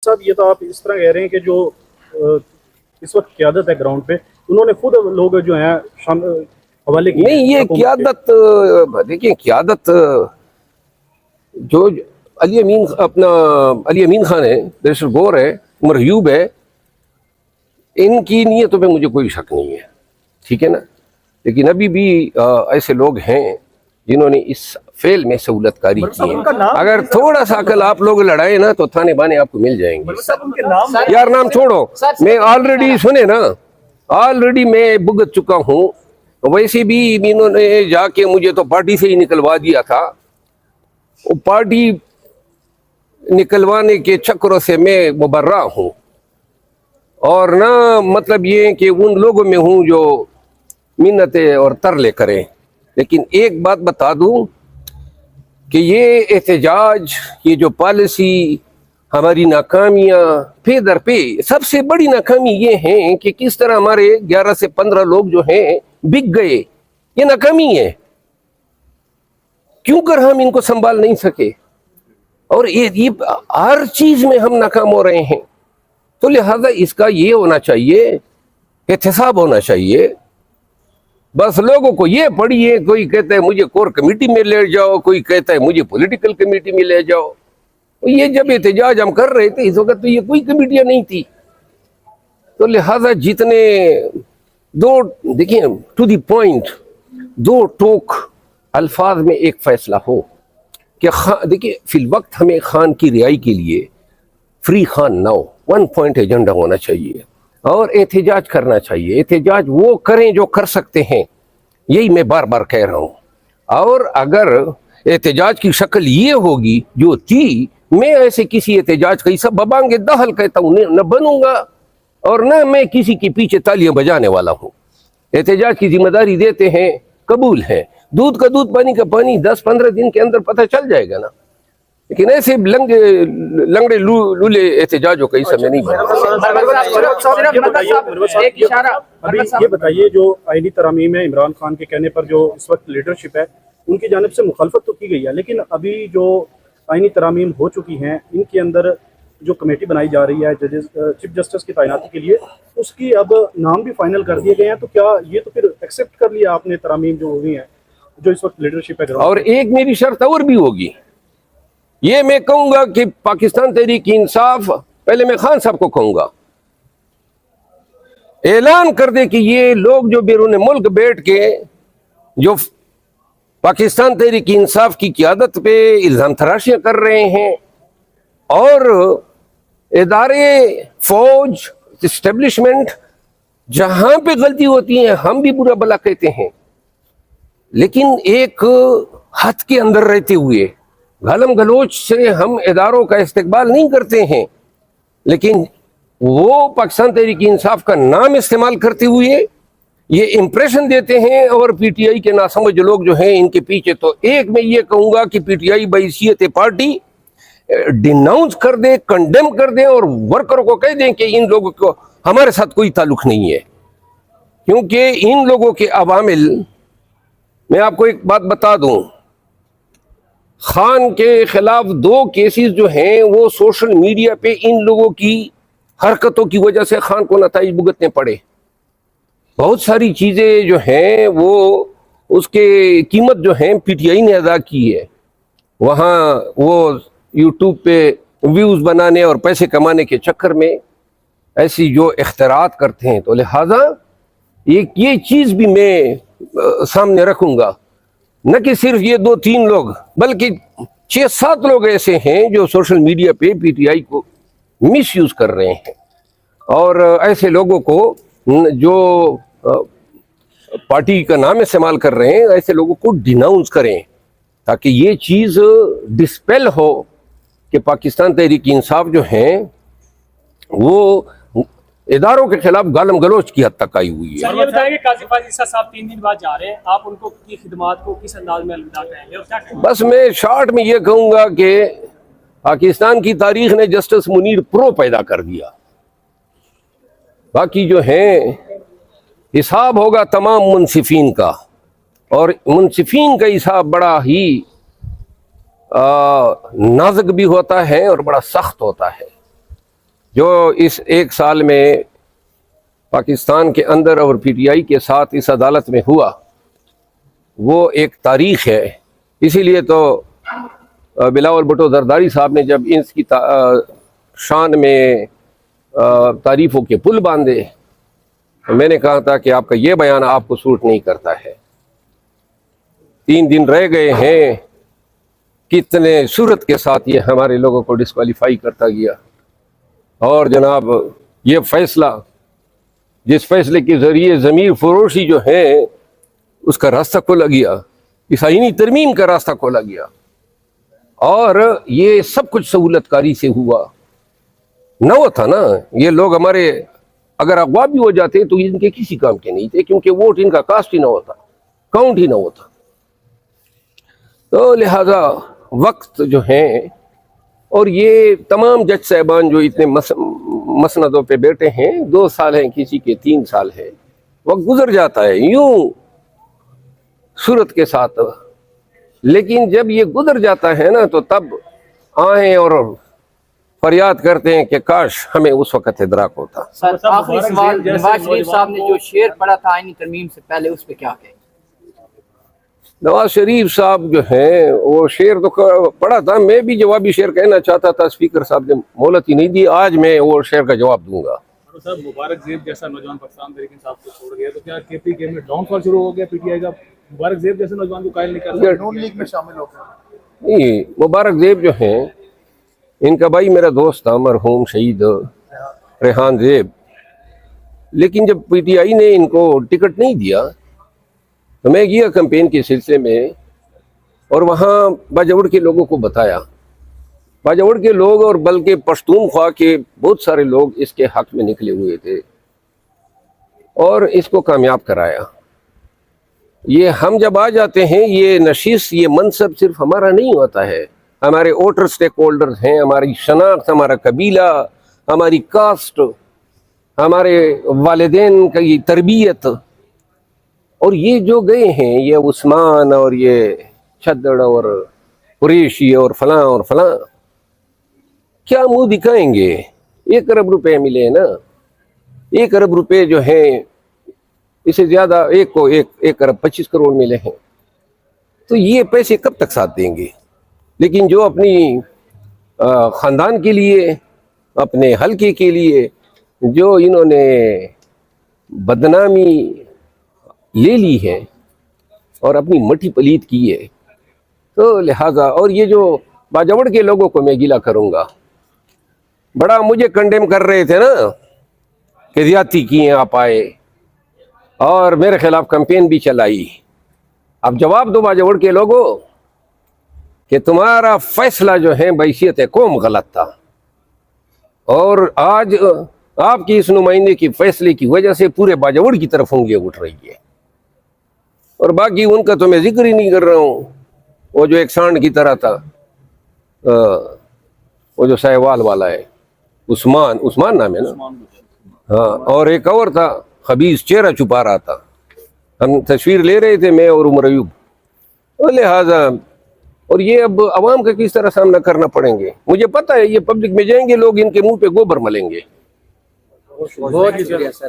صاحب یہ تو آپ اس طرح کہہ رہے ہیں کہ جو اس وقت قیادت ہے گراؤنڈ پہ انہوں نے خود لوگ جو ہیں حوالے کی نہیں یہ قیادت دیکھیں قیادت جو علی امین خان ہے، بیرسٹر گور ہے، عمر ایوب ہے، ان کی نیتوں پہ مجھے کوئی شک نہیں ہے، ٹھیک ہے نا، لیکن ابھی بھی ایسے لوگ ہیں جنہوں نے اس فیل میں سہولت کاری کی ہے۔ اگر تھوڑا سا عقل آپ لوگ لڑائے نا تو تھانے بانے آپ کو مل جائیں گے۔ یار نام چھوڑو، میں آلریڈی سنے نا، آلریڈی میں بھگت چکا ہوں۔ ویسے بھی انہوں نے جا کے مجھے تو پارٹی سے ہی نکلوا دیا تھا، وہ پارٹی نکلوانے کے چکروں سے میں مبرہ ہوں، اور نہ مطلب یہ کہ ان لوگوں میں ہوں جو منتیں اور ترلے کریں۔ لیکن ایک بات بتا دوں کہ یہ احتجاج، یہ جو پالیسی، ہماری ناکامیاں پہ در پہ، سب سے بڑی ناکامی یہ ہے کہ کس طرح ہمارے 11 سے 15 لوگ جو ہیں بک گئے، یہ ناکامی ہے، کیوں کر ہم ان کو سنبھال نہیں سکے، اور یہ ہر چیز میں ہم ناکام ہو رہے ہیں۔ تو لہذا اس کا یہ ہونا چاہیے، احتساب ہونا چاہیے۔ بس لوگوں کو یہ پڑھیے، کوئی کہتا ہے مجھے کور کمیٹی میں لے جاؤ، کوئی کہتا ہے مجھے پولیٹیکل کمیٹی میں لے جاؤ۔ یہ جب احتجاج ہم کر رہے تھے اس وقت تو یہ کوئی کمیٹیاں نہیں تھی، تو لہذا جتنے دیکھیں ٹو دی پوائنٹ، دو ٹوک الفاظ میں ایک فیصلہ ہو کہ دیکھیں فی الوقت ہمیں خان کی رہائی کے لیے free Khan now 1 point agenda ہونا چاہیے، اور احتجاج کرنا چاہیے۔ احتجاج وہ کریں جو کر سکتے ہیں، یہی میں بار بار کہہ رہا ہوں۔ اور اگر احتجاج کی شکل یہ ہوگی جو تھی، میں ایسے کسی احتجاج کا حصہ ببانگ دہل کہتا ہوں نہ بنوں گا، اور نہ میں کسی کے پیچھے تالیاں بجانے والا ہوں۔ احتجاج کی ذمہ داری دیتے ہیں، قبول ہے، دودھ کا دودھ پانی کا پانی 10-15 دن کے اندر پتہ چل جائے گا نا، لیکن ایسے لنگڑے لولے احتجاجوں کا حصہ میں نہیں بنا۔ یہ بتائیے جو آئینی ترامیم ہے، عمران خان کے کہنے پر جو اس وقت لیڈرشپ ہے ان کی جانب سے مخالفت تو کی گئی ہے، لیکن ابھی جو آئینی ترامیم ہو چکی ہیں ان کے اندر جو کمیٹی بنائی جا رہی ہے چیف جسٹس کی تعیناتی کے لیے، اس کی اب نام بھی فائنل کر دیے گئے ہیں، تو کیا یہ تو پھر ایکسیپٹ کر لیا آپ نے ترامیم جو ہوئی ہیں جو اس وقت لیڈرشپ ہے؟ اور ایک میری شرط اور بھی ہوگی، یہ میں کہوں گا کہ پاکستان تحریک انصاف، پہلے میں خان صاحب کو کہوں گا اعلان کر دے کہ یہ لوگ جو بیرون ملک بیٹھ کے جو پاکستان تحریک انصاف کی قیادت پہ الزام تراشیاں کر رہے ہیں، اور ادارے، فوج، اسٹیبلشمنٹ جہاں پہ غلطی ہوتی ہے ہم بھی برا بلا کہتے ہیں، لیکن ایک حد کے اندر رہتے ہوئے گالم گلوچ سے ہم اداروں کا استقبال نہیں کرتے ہیں، لیکن وہ پاکستان تحریک انصاف کا نام استعمال کرتے ہوئے یہ امپریشن دیتے ہیں، اور پی ٹی آئی کے ناسمجھ لوگ جو ہیں ان کے پیچھے۔ تو ایک میں یہ کہوں گا کہ پی ٹی آئی بحیثیت پارٹی ڈیناؤنس کر دے، کنڈیم کر دیں، اور ورکروں کو کہہ دیں کہ ان لوگوں کو ہمارے ساتھ کوئی تعلق نہیں ہے، کیونکہ ان لوگوں کے عوامل، میں آپ کو ایک بات بتا دوں، خان کے خلاف 2 کیسز جو ہیں وہ سوشل میڈیا پہ ان لوگوں کی حرکتوں کی وجہ سے خان کو نتائج بھگتنے پڑے۔ بہت ساری چیزیں جو ہیں وہ اس کے قیمت جو ہیں پی ٹی آئی نے ادا کی ہے، وہاں وہ یوٹیوب پہ ویوز بنانے اور پیسے کمانے کے چکر میں ایسی جو اختراعات کرتے ہیں، تو لہٰذا یہ چیز بھی میں سامنے رکھوں گا، نہ کہ صرف یہ 2-3 لوگ، بلکہ 6-7 لوگ ایسے ہیں جو سوشل میڈیا پہ پی ٹی آئی کو مس یوز کر رہے ہیں، اور ایسے لوگوں کو جو پارٹی کا نام استعمال کر رہے ہیں، ایسے لوگوں کو ڈیناؤنس کریں، تاکہ یہ چیز ڈسپیل ہو کہ پاکستان تحریک انصاف جو ہیں وہ اداروں کے خلاف گالم گلوچ کی حد تک آئی ہوئی ہے۔ سر یہ بتائیں کہ قاضی فاضل عیسیٰ صاحب 3 دن بعد جا رہے ہیں، آپ ان کو کی خدمات کو کس انداز میں الوداع کہیں گے اور کیا کہیں گے؟ بس میں شارٹ میں یہ کہوں گا کہ پاکستان کی تاریخ نے جسٹس منیر پرو پیدا کر دیا، باقی جو ہیں حساب ہوگا تمام منصفین کا، اور منصفین کا حساب بڑا ہی نازک بھی ہوتا ہے اور بڑا سخت ہوتا ہے۔ جو اس ایک سال میں پاکستان کے اندر اور پی ٹی آئی کے ساتھ اس عدالت میں ہوا وہ ایک تاریخ ہے. اسی لیے تو بلاول بھٹو زرداری صاحب نے جب اس کی شان میں تعریفوں کے پل باندھے تو میں نے کہا تھا کہ آپ کا یہ بیان آپ کو سوٹ نہیں کرتا ہے. 3 دن رہ گئے ہیں، کتنے صورت کے ساتھ یہ ہمارے لوگوں کو ڈسکوالیفائی کرتا گیا. اور جناب یہ فیصلہ، جس فیصلے کے ذریعے ضمیر فروشی جو ہے اس کا راستہ کھولا گیا، اس آئینی ترمیم کا راستہ کھولا گیا، اور یہ سب کچھ سہولت کاری سے ہوا. نہ وہ تھا نا، یہ لوگ ہمارے اگر اغوا بھی ہو جاتے تو ان کے کسی کام کے نہیں تھے، کیونکہ ووٹ ان کا کاسٹ ہی نہ ہوتا، کاؤنٹ ہی نہ ہوتا. تو لہذا وقت جو ہیں، اور یہ تمام جج صاحبان جو اتنے مسندوں پہ بیٹھے ہیں، 2 سال ہیں، کسی کے 3 سال ہے، وقت گزر جاتا ہے یوں صورت کے ساتھ. لیکن جب یہ گزر جاتا ہے نا تو تب آئیں اور فریاد کرتے ہیں کہ کاش ہمیں اس وقت ادراک ہوتا. سر آخری سوال، نواز شریف صاحب نے جو شعر پڑھا تھا آئینی ترمیم سے پہلے، اس پہ کیا کہیں؟ نواز شریف صاحب جو ہیں وہ شعر تو پڑھا تھا، میں بھی جوابی شعر کہنا چاہتا تھا، اسپیکر صاحب نے مہلت ہی نہیں دی. آج میں وہ شعر کا جواب دوں گا. صاحب مبارک زیب جیسا نوجوان پاکستان تحریک انصاف کو چھوڑ گیا تو کیا کے پی کے میں ڈاؤن فال شروع ہو گیا پی ٹی آئی کا؟ مبارک زیب جیسے نوجوان کو قائل نہیں کر سکتے، نون لیگ میں شامل ہو گئے. نہیں، مبارک زیب جو ہیں ان کا بھائی میرا دوست تھا مرحوم شہید ریحان زیب، لیکن جب پی ٹی آئی نے ان کو ٹکٹ نہیں دیا تو میں گیا کمپین کے سلسلے میں، اور وہاں باجوڑ کے لوگوں کو بتایا. باجوڑ کے لوگ اور بلکہ پشتونخوا کے بہت سارے لوگ اس کے حق میں نکلے ہوئے تھے اور اس کو کامیاب کرایا. یہ ہم جب آ جاتے ہیں، یہ نشست، یہ منصب صرف ہمارا نہیں ہوتا ہے، ہمارے ووٹر سٹیک ہولڈرز ہیں، ہماری شناخت، ہمارا قبیلہ، ہماری کاسٹ، ہمارے والدین کی تربیت. اور یہ جو گئے ہیں، یہ عثمان اور یہ چھدڑ اور قریشی اور فلاں اور فلاں، کیا منہ دکھائیں گے؟ 1 ارب روپے ملے نا، 1 ارب روپے جو ہیں، اس سے زیادہ ایک کو 1 ارب 25 کروڑ ملے ہیں. تو یہ پیسے کب تک ساتھ دیں گے؟ لیکن جو اپنی خاندان کے لیے، اپنے حلقے کے لیے جو انہوں نے بدنامی لے لی ہے اور اپنی مٹی پلید کی ہے، تو لہذا، اور یہ جو باجوڑ کے لوگوں کو میں گیلا کروں گا، بڑا مجھے کنڈیم کر رہے تھے نا کہ زیادتی کی ہیں آپ آئے اور میرے خلاف کمپین بھی چلائی. اب جواب دو باجوڑ کے لوگوں کہ تمہارا فیصلہ جو ہے بحیثیت قوم غلط تھا، اور آج آپ کی اس نمائندے کی فیصلے کی وجہ سے پورے باجوڑ کی طرف انگلیاں اٹھ رہی ہے. اور باقی ان کا تو میں ذکر ہی نہیں کر رہا ہوں. وہ جو ایک سانڈ کی طرح تھا، وہ جو سہوال والا ہے، عثمان نام ہے نا، ہاں، اور ایک اور تھا خبیث، چہرہ چھپا رہا تھا. ہم تصویر لے رہے تھے، میں اور عمر ایوب. اور لہٰذا، اور یہ اب عوام کا کس طرح سامنا کرنا پڑیں گے؟ مجھے پتہ ہے یہ پبلک میں جائیں گے لوگ، ان کے منہ پہ گوبر ملیں گے. بہت شکریہ سر.